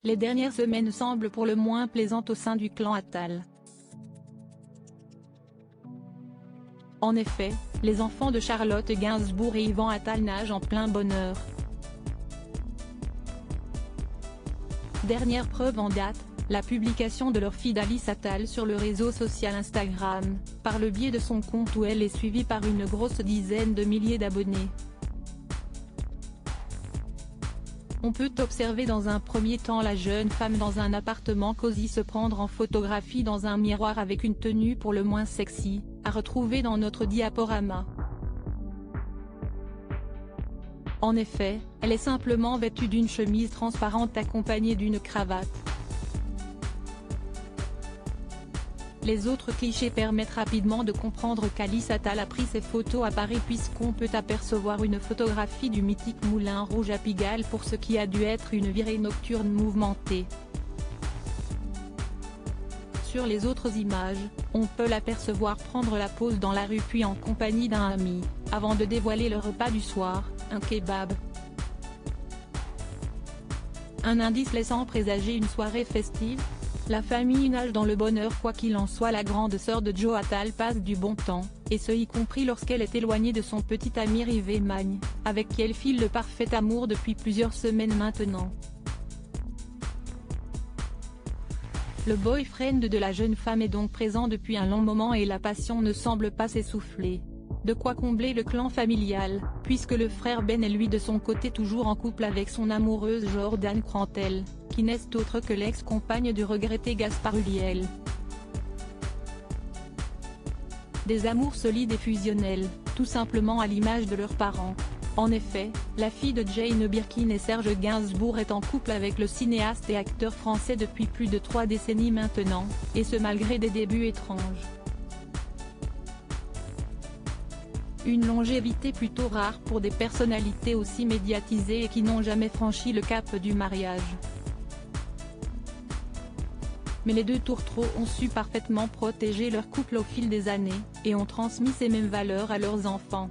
Les dernières semaines semblent pour le moins plaisantes au sein du clan Attal. En effet, les enfants de Charlotte Gainsbourg et Yvan Attal nagent en plein bonheur. Dernière preuve en date, la publication de leur fille Alice Attal sur le réseau social Instagram, par le biais de son compte où elle est suivie par une grosse dizaine de milliers d'abonnés. On peut observer dans un premier temps la jeune femme dans un appartement cosy se prendre en photographie dans un miroir avec une tenue pour le moins sexy, à retrouver dans notre diaporama. En effet, elle est simplement vêtue d'une chemise transparente accompagnée d'une cravate. Les autres clichés permettent rapidement de comprendre qu'Alice Attal a pris ses photos à Paris puisqu'on peut apercevoir une photographie du mythique Moulin Rouge à Pigalle pour ce qui a dû être une virée nocturne mouvementée. Sur les autres images, on peut l'apercevoir prendre la pause dans la rue puis en compagnie d'un ami, avant de dévoiler le repas du soir, un kebab. Un indice laissant présager une soirée festive. La famille nage dans le bonheur quoi qu'il en soit. La grande sœur de Joe Attal passe du bon temps, et ce y compris lorsqu'elle est éloignée de son petit ami Rivet Magne, avec qui elle file le parfait amour depuis plusieurs semaines maintenant. Le boyfriend de la jeune femme est donc présent depuis un long moment et la passion ne semble pas s'essouffler. De quoi combler le clan familial, puisque le frère Ben est lui de son côté toujours en couple avec son amoureuse Jordan Crantel, qui n'est autre que l'ex-compagne du regretté Gaspard Ulliel. Des amours solides et fusionnels, tout simplement à l'image de leurs parents. En effet, la fille de Jane Birkin et Serge Gainsbourg est en couple avec le cinéaste et acteur français depuis plus de 3 décennies maintenant, et ce malgré des débuts étranges. Une longévité plutôt rare pour des personnalités aussi médiatisées et qui n'ont jamais franchi le cap du mariage. Mais les deux tourtereaux ont su parfaitement protéger leur couple au fil des années, et ont transmis ces mêmes valeurs à leurs enfants.